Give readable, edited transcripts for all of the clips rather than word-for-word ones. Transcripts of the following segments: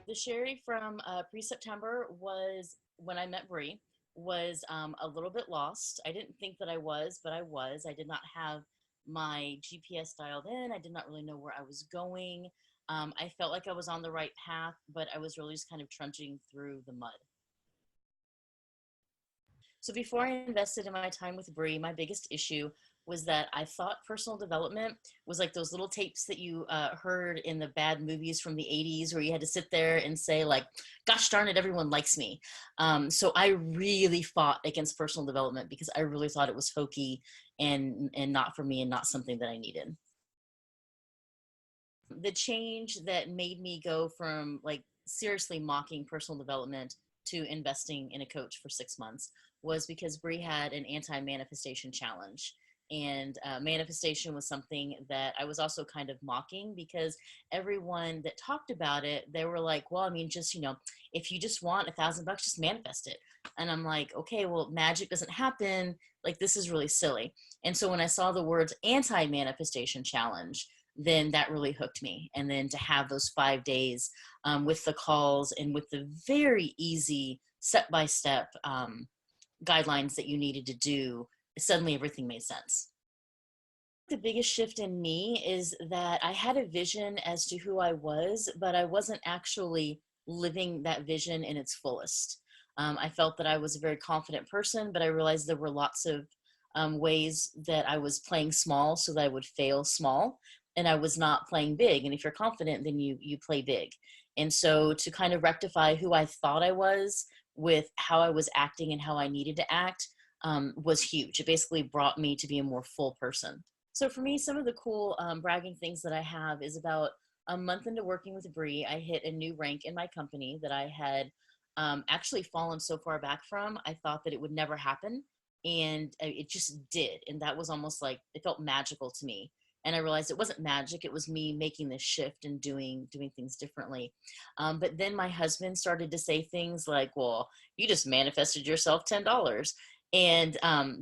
The Sheri from pre-September was when I met Bree, was a little bit lost. I didn't think that I was, but I was. I did not have my GPS dialed in. I did not really know where I was going. I felt like I was on the right path, but I was really just kind of trudging through the mud. So before I invested in my time with Bree, my biggest issue was that I thought personal development was like those little tapes that you heard in the bad movies from the 80s where you had to sit there and say like, gosh darn it, everyone likes me. So I really fought against personal development because I really thought it was hokey and not for me and not something that I needed. The change that made me go from like seriously mocking personal development to investing in a coach for 6 months was because Bree had an anti-manifestation challenge. And manifestation was something that I was also kind of mocking because everyone that talked about it, they were like, well, I mean, just, if you just want $1,000, just manifest it. And I'm like, okay, well, magic doesn't happen. Like, this is really silly. And so when I saw the words anti-manifestation challenge, then that really hooked me. And then to have those 5 days with the calls and with the very easy step-by-step guidelines that you needed to do, suddenly everything made sense. The biggest shift in me is that I had a vision as to who I was, but I wasn't actually living that vision in its fullest. I felt that I was a very confident person, but I realized there were lots of ways that I was playing small so that I would fail small, and I was not playing big. And if you're confident, then you play big. And so to kind of rectify who I thought I was with how I was acting and how I needed to act was huge. It basically brought me to be a more full person. So for me, some of the cool bragging things that I have is about a month into working with Bree, I hit a new rank in my company that I had actually fallen so far back from. I thought that it would never happen, and it just did. And that was almost like, it felt magical to me. And I realized it wasn't magic, it was me making this shift and doing things differently. But then my husband started to say things like, well, you just manifested yourself $10. And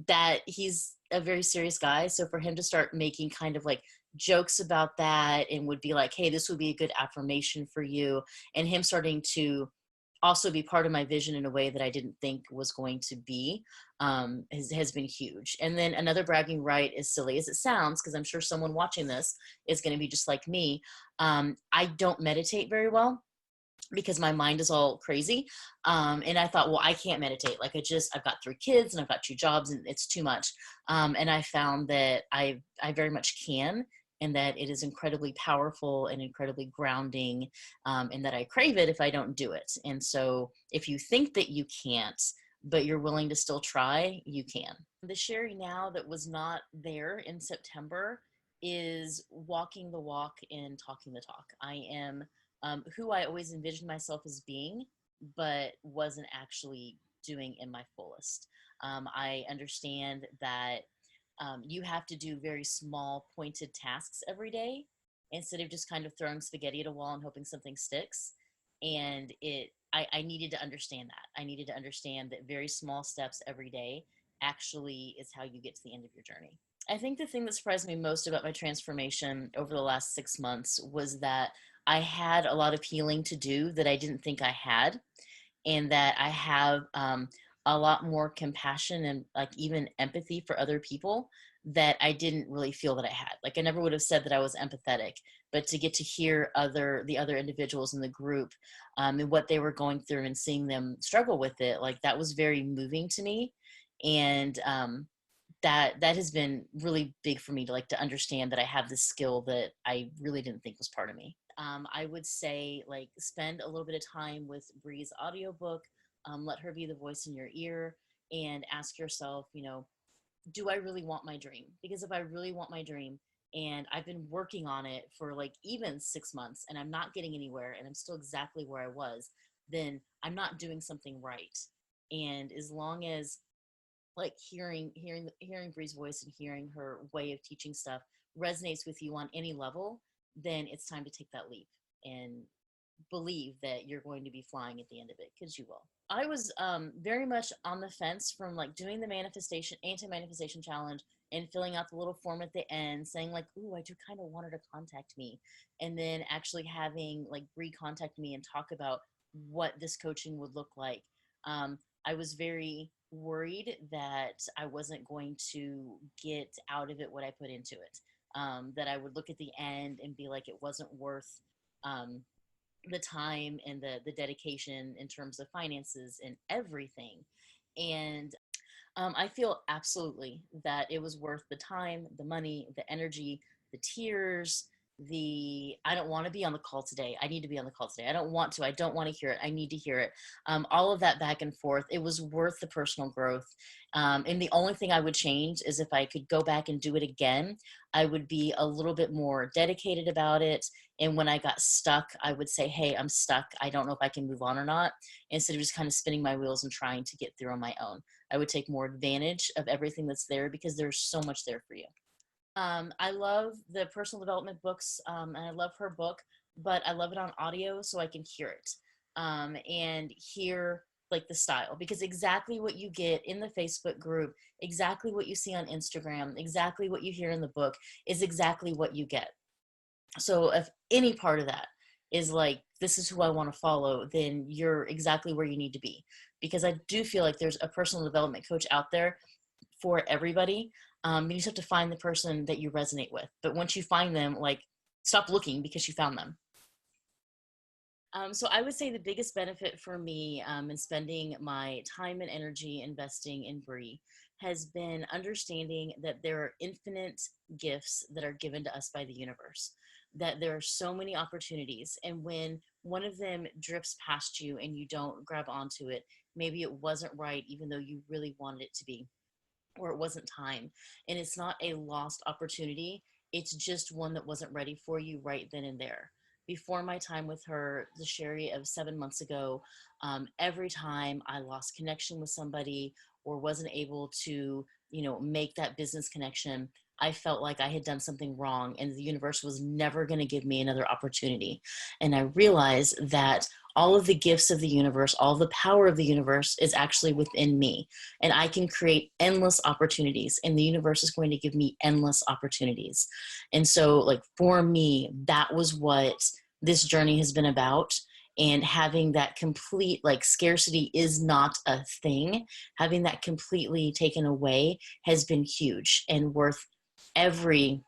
that he's a very serious guy. So for him to start making kind of like jokes about that and would be like, hey, this would be a good affirmation for you. And him starting to also be part of my vision in a way that I didn't think was going to be, has been huge. And then another bragging right, as silly as it sounds, because I'm sure someone watching this is going to be just like me. I don't meditate very well because my mind is all crazy. And I thought, well, I can't meditate. Like I've got 3 kids and I've got 2 jobs and it's too much. And I found that I very much can, and that it is incredibly powerful and incredibly grounding, and that I crave it if I don't do it. And so if you think that you can't, but you're willing to still try, you can. The Sheri now that was not there in September is walking the walk and talking the talk. I am who I always envisioned myself as being, but wasn't actually doing in my fullest. I understand that you have to do very small pointed tasks every day instead of just kind of throwing spaghetti at a wall and hoping something sticks. And I needed to understand that. I needed to understand that very small steps every day actually is how you get to the end of your journey. I think the thing that surprised me most about my transformation over the last 6 months was that I had a lot of healing to do that I didn't think I had, and that I have a lot more compassion and like even empathy for other people that I didn't really feel that I had. Like I never would have said that I was empathetic, but to get to hear the other individuals in the group and what they were going through and seeing them struggle with it, like that was very moving to me. And that has been really big for me to understand that I have this skill that I really didn't think was part of me. I would say like spend a little bit of time with Bree's audiobook, let her be the voice in your ear, and ask yourself, do I really want my dream? Because if I really want my dream and I've been working on it for like even 6 months and I'm not getting anywhere and I'm still exactly where I was, then I'm not doing something right. And as long as like hearing Bree's voice and hearing her way of teaching stuff resonates with you on any level, then it's time to take that leap and believe that you're going to be flying at the end of it, because you will. I was very much on the fence from like doing the manifestation, anti-manifestation challenge, and filling out the little form at the end saying like, ooh, I do kind of want her to contact me. And then actually having like Bree contact me and talk about what this coaching would look like. I was very worried that I wasn't going to get out of it what I put into it. That I would look at the end and be like, it wasn't worth um, the time and the dedication in terms of finances and everything. And I feel absolutely that it was worth the time, the money, the energy, the tears, the I don't want to be on the call today. I need to be on the call today. I don't want to. I don't want to hear it. I need to hear it. All of that back and forth. It was worth the personal growth. And the only thing I would change is if I could go back and do it again, I would be a little bit more dedicated about it. And when I got stuck, I would say, hey, I'm stuck. I don't know if I can move on or not, instead of just kind of spinning my wheels and trying to get through on my own. I would take more advantage of everything that's there because there's so much there for you. I love the personal development books, and I love her book, but I love it on audio so I can hear it and hear like the style, because exactly what you get in the Facebook group, exactly what you see on Instagram, exactly what you hear in the book is exactly what you get. So if any part of that is like, this is who I want to follow, then you're exactly where you need to be. Because I do feel like there's a personal development coach out there for everybody. You just have to find the person that you resonate with. But once you find them, like, stop looking because you found them. So I would say the biggest benefit for me in spending my time and energy investing in Bree has been understanding that there are infinite gifts that are given to us by the universe, that there are so many opportunities. And when one of them drifts past you and you don't grab onto it, maybe it wasn't right, even though you really wanted it to be, or it wasn't time. And it's not a lost opportunity. It's just one that wasn't ready for you right then and there. Before my time with her, the Sheri of 7 months ago, every time I lost connection with somebody or wasn't able to, make that business connection, I felt like I had done something wrong and the universe was never going to give me another opportunity. And I realized that all of the gifts of the universe, all the power of the universe is actually within me. And I can create endless opportunities, and the universe is going to give me endless opportunities. And so, like, for me, that was what this journey has been about. And having that complete, like, scarcity is not a thing, having that completely taken away has been huge and worth every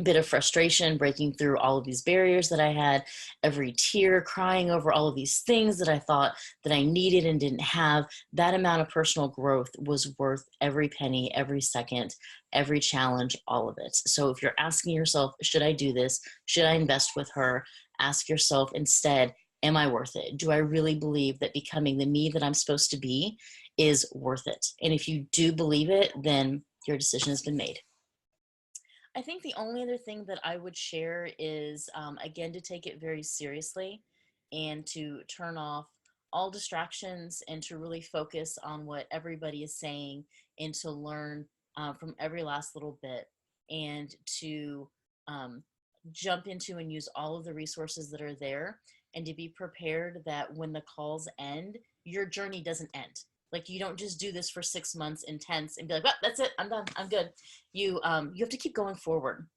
bit of frustration breaking through all of these barriers that I had, every tear crying over all of these things that I thought that I needed and didn't have. That amount of personal growth was worth every penny, every second, every challenge, all of it. So if you're asking yourself, should I do this? Should I invest with her? Ask yourself instead, am I worth it? Do I really believe that becoming the me that I'm supposed to be is worth it? And if you do believe it, then your decision has been made. I think the only other thing that I would share is, again, to take it very seriously and to turn off all distractions and to really focus on what everybody is saying and to learn from every last little bit, and to um, jump into and use all of the resources that are there, and to be prepared that when the calls end, your journey doesn't end. Like, you don't just do this for 6 months intense and be like, well, that's it, I'm done, I'm good. You have to keep going forward.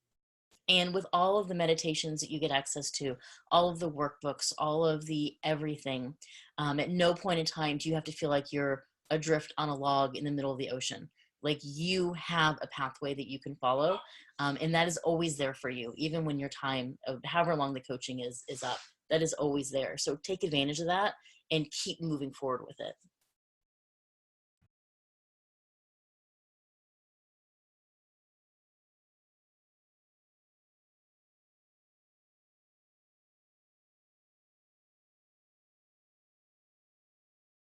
And with all of the meditations that you get access to, all of the workbooks, all of the everything, at no point in time do you have to feel like you're adrift on a log in the middle of the ocean. Like, you have a pathway that you can follow, and that is always there for you, even when your time of however long the coaching is up. That is always there. So take advantage of that and keep moving forward with it.